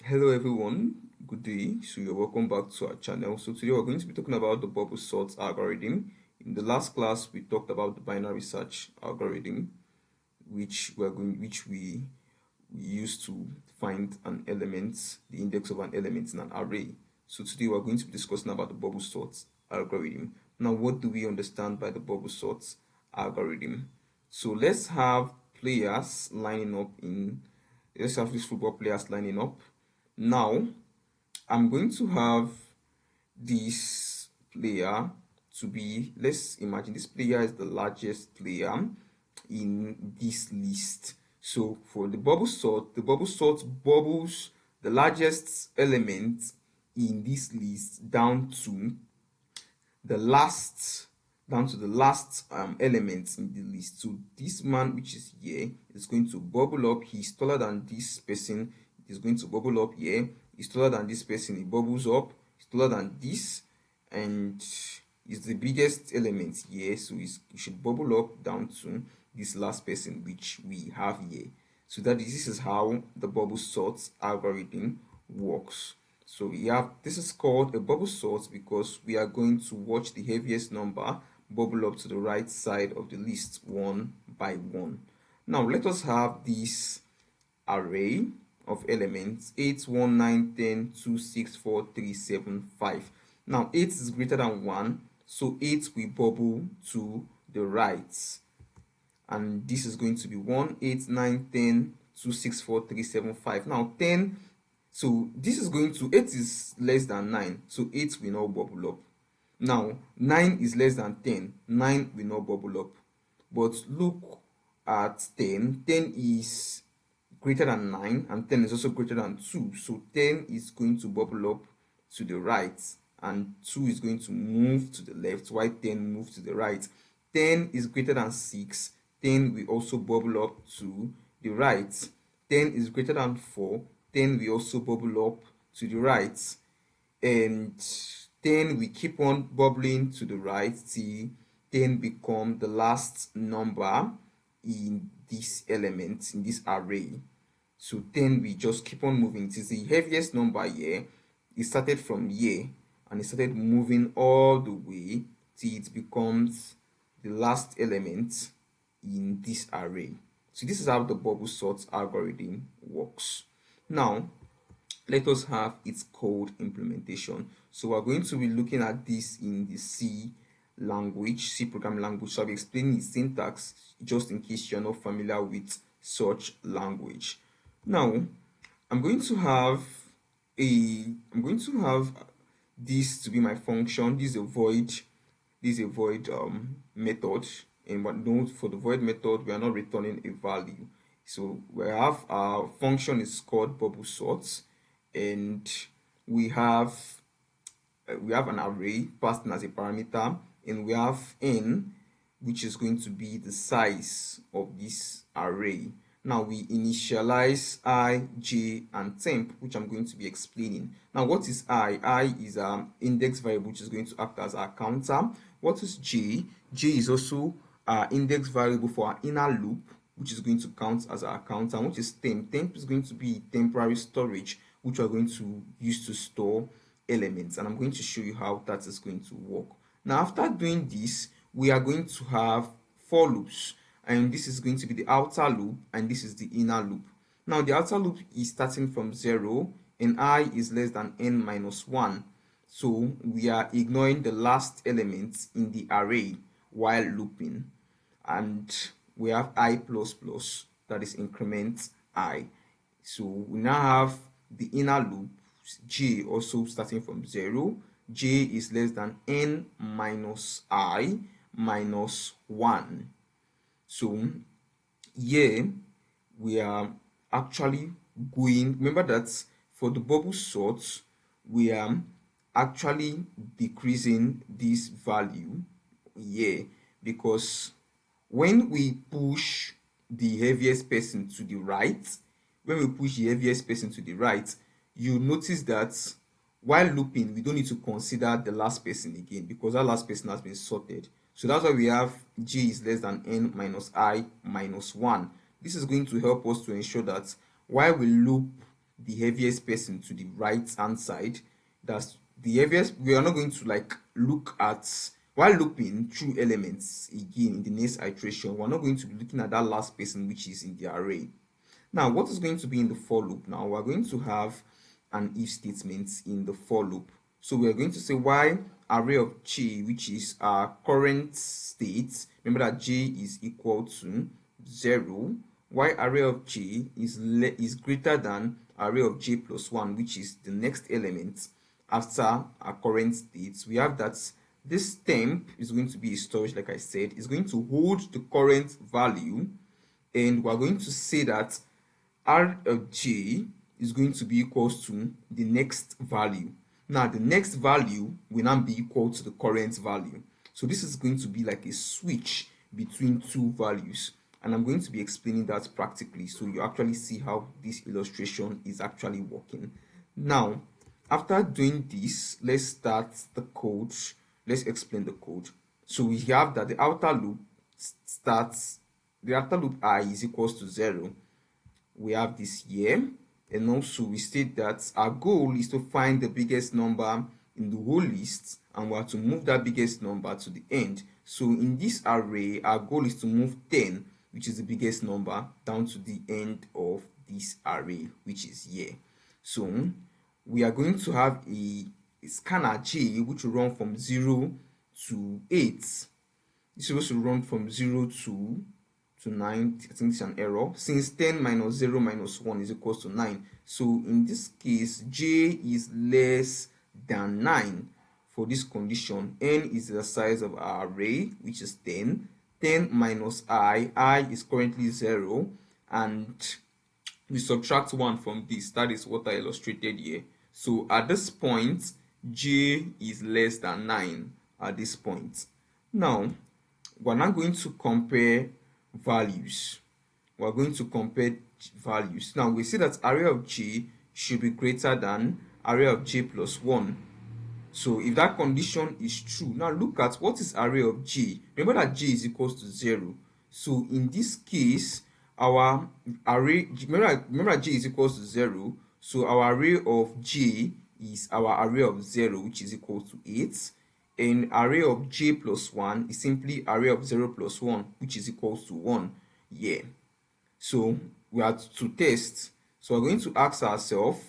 Hello everyone, good day. So you're welcome back to our channel. So today we're going to be talking about the bubble sort algorithm. In the last class, we talked about the binary search algorithm, which we use to find an element, the index of an element in an array. So today we're going to be discussing about the bubble sort algorithm. Now, what do we understand by the bubble sort algorithm? So let's have these football players lining up. Now, I'm going to have this player to be, let's imagine this player is the largest player in this list. So for the bubble sort bubbles the largest element in this list the last the last element in the list. So this man, which is here, is going to bubble up. He's taller than this person. It is going to bubble up here. He's taller than this person. He bubbles up. He's taller than this, and is the biggest element here. So it should bubble up down to this last person, which we have here. So this is how the bubble sort algorithm works. So we have, this is called a bubble sort because we are going to watch the heaviest number bubble up to the right side of the list one by one. Now let us have this array of elements 8, 1, 9, 10, 2, 6, 4, 3, 7, 5. Now 8 is greater than 1, so 8 will bubble to the right. And this is going to be 1, 8, 9, 10, 2, 6, 4, 3, 7, 5. Now 10, so this is going to, 8 is less than 9, so 8 will not bubble up. Now 9 is less than 10, 9 will not bubble up. But look at 10, 10 is greater than 9 and 10 is also greater than 2, so 10 is going to bubble up to the right and 2 is going to move to the left while 10 moves to the right. 10 is greater than 6, 10 will also bubble up to the right. 10 is greater than 4, 10 will also bubble up to the right, and 10 we keep on bubbling to the right till 10 become the last number in this element, in this array. So 10 we just keep on moving. It is the heaviest number here. It started from here and it started moving all the way till it becomes the last element in this array. So this is how the bubble sort algorithm works. Now let us have its code implementation. So we're going to be looking at this in the C programming language. So I'll be explaining the syntax just in case you're not familiar with such language. Now I'm going to have this to be my function. This is a void method, and but note, for the void method we are not returning a value. So we have our function is called bubble sorts, and we have an array passed in as a parameter, and we have n, which is going to be the size of this array. Now we initialize I, j, and temp, which I'm going to be explaining. Now what is I? I is an index variable which is going to act as our counter. What is j? J is also our index variable for our inner loop, which is going to count as our counter. And which is temp? Temp is going to be temporary storage, which we're going to use to store elements, and I'm going to show you how that is going to work. Now after doing this, we are going to have for loops, and this is going to be the outer loop and this is the inner loop. Now the outer loop is starting from 0 and I is less than n minus 1, so we are ignoring the last element in the array while looping. And we have I plus plus, that is increment I. So we now have the inner loop j also starting from 0. J is less than n minus I minus 1. So here we are actually going, remember that for the bubble sort we are actually decreasing this value here, because when we push the heaviest person to the right, you notice that while looping we don't need to consider the last person again because that last person has been sorted. So that's why we have j is less than n minus I minus 1. This is going to help us to ensure that while we loop the heaviest person to the right hand side. That's the heaviest. We are not going to like look at, while looping through elements again in the next iteration, we're not going to be looking at that last person which is in the array. Now, what is going to be in the for loop? Now, we're going to have an if statement in the for loop. So we are going to say while array of j, which is our current state, remember that j is equal to 0, while array of j is greater than array of j plus 1, which is the next element after our current state, we have that this temp is going to be a storage, like I said, is going to hold the current value, and we're going to say that r of j is going to be equals to the next value. Now the next value will now be equal to the current value. So this is going to be like a switch between two values, and I'm going to be explaining that practically so you actually see how this illustration is actually working. Now, after doing this, let's start the code. Let's explain the code. So we have that the outer loop I is equals to 0. We have this here, and also we state that our goal is to find the biggest number in the whole list, and we have to move that biggest number to the end. So in this array, our goal is to move 10, which is the biggest number, down to the end of this array, which is here. So we are going to have a scanner j which will run from 0 to 8. It's supposed to run from 0 to 9. I think it's an error, since 10 minus 0 minus 1 is equals to 9. So in this case, j is less than 9. For this condition, n is the size of our array, which is 10. 10 minus I is currently 0, and we subtract 1 from this. That is what I illustrated here. So at this point, j is less than 9 at this point. Now, we're not going to compare values. We're going to compare values. Now, we see that array of j should be greater than array of j plus 1. So if that condition is true, now look at what is array of j. Remember that j is equals to 0. So in this case, our array, remember j is equals to 0. So our array of j is our array of 0, which is equal to 8. And array of j plus 1 is simply array of 0 plus 1, which is equals to 1. Yeah. So we have to test. So we're going to ask ourselves,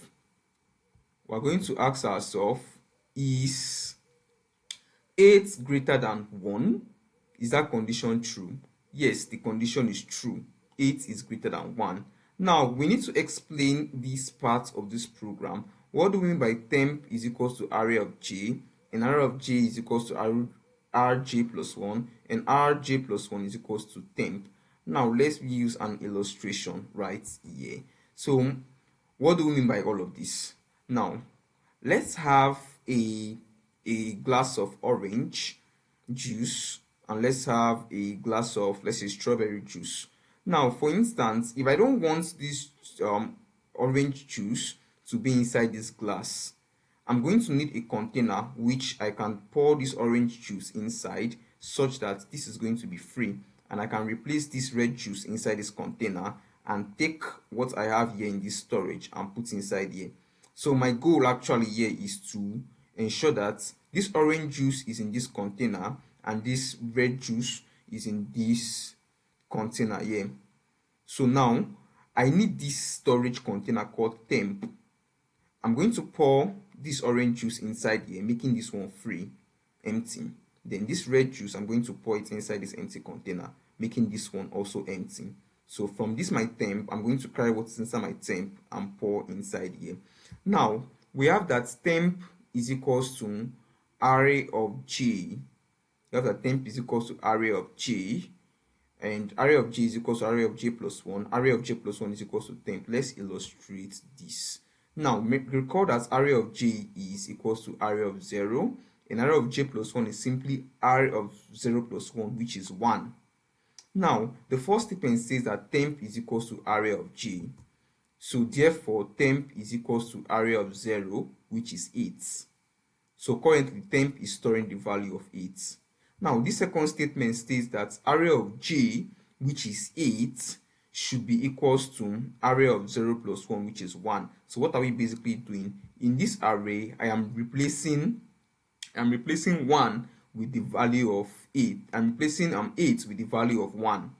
is 8 greater than 1? Is that condition true? Yes, the condition is true. 8 is greater than 1. Now, we need to explain this part of this program. What do we mean by temp is equals to array of j, and array of j is equals to rj plus 1, and rj plus 1 is equals to temp. Now, let's use an illustration right here. So, what do we mean by all of this? Now, let's have a glass of orange juice, and let's have a glass of, let's say, strawberry juice. Now, for instance, if I don't want this orange juice to be inside this glass, I'm going to need a container which I can pour this orange juice inside, such that this is going to be free, and I can replace this red juice inside this container and take what I have here in this storage and put inside here. So my goal actually here is to ensure that this orange juice is in this container and this red juice is in this container here. So now I need this storage container called temp. I'm going to pour this orange juice inside here, making this one free, empty. Then this red juice, I'm going to pour it inside this empty container, making this one also empty. So from this my temp, I'm going to carry what's inside my temp and pour inside here. Now we have that temp is equals to array of j. We have that temp is equals to array of j, and array of j is equals to array of j plus 1. Array of j plus 1 is equals to temp. Let's illustrate this. Now recall that array of j is equals to array of 0, and array of j plus 1 is simply array of 0 plus 1, which is 1. Now the first statement says that temp is equals to array of j. So therefore temp is equals to array of 0, which is 8. So currently temp is storing the value of 8. Now this second statement states that array of j, which is 8, should be equals to array of 0 plus 1, which is 1. So what are we basically doing? In this array, I'm replacing 1 with the value of 8. I'm replacing 8 with the value of 1.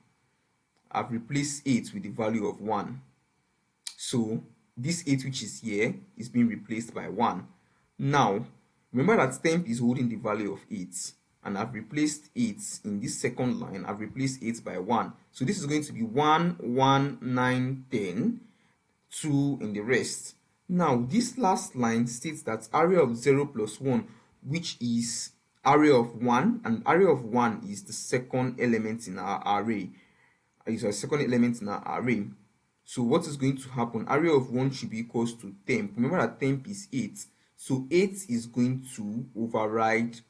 I've replaced 8 with the value of 1. So this 8 which is here is being replaced by 1. Now, remember that temp is holding the value of 8. And I've replaced 8 in this second line. I've replaced 8 by 1. So this is going to be 1, 1, 9, 10, 2 in the rest. Now, this last line states that array of 0 plus 1, which is array of 1, and array of 1 is the second element in our array. Is a second element in our array. So what is going to happen? Array of 1 should be equals to temp. Remember that temp is 8. So 8 is going to override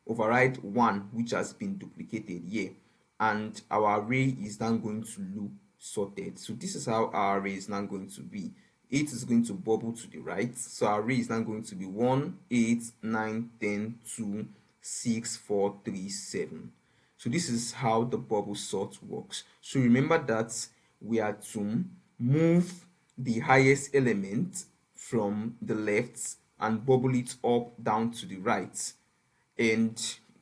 1, which has been duplicated here. And our array is now going to look sorted. So this is how our array is now going to be. 8 is going to bubble to the right. So our array is now going to be 1, 8, 9, 10, 2, 6, 4, 3, 7. So this is how the bubble sort works. So remember that we are to move the highest element from the left and bubble it up down to the right. And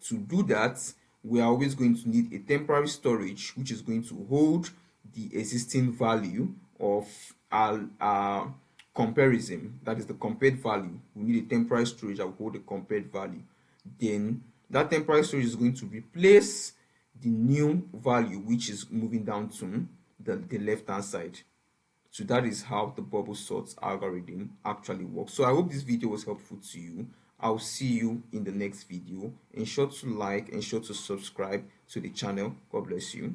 to do that, we are always going to need a temporary storage which is going to hold the existing value of our comparison, that is the compared value. We need a temporary storage that will hold the compared value. Then that temporary storage is going to replace the new value which is moving down to the left hand side. So that is how the bubble sort algorithm actually works. So I hope this video was helpful to you. I'll see you in the next video. Ensure to like, ensure to subscribe to the channel. God bless you.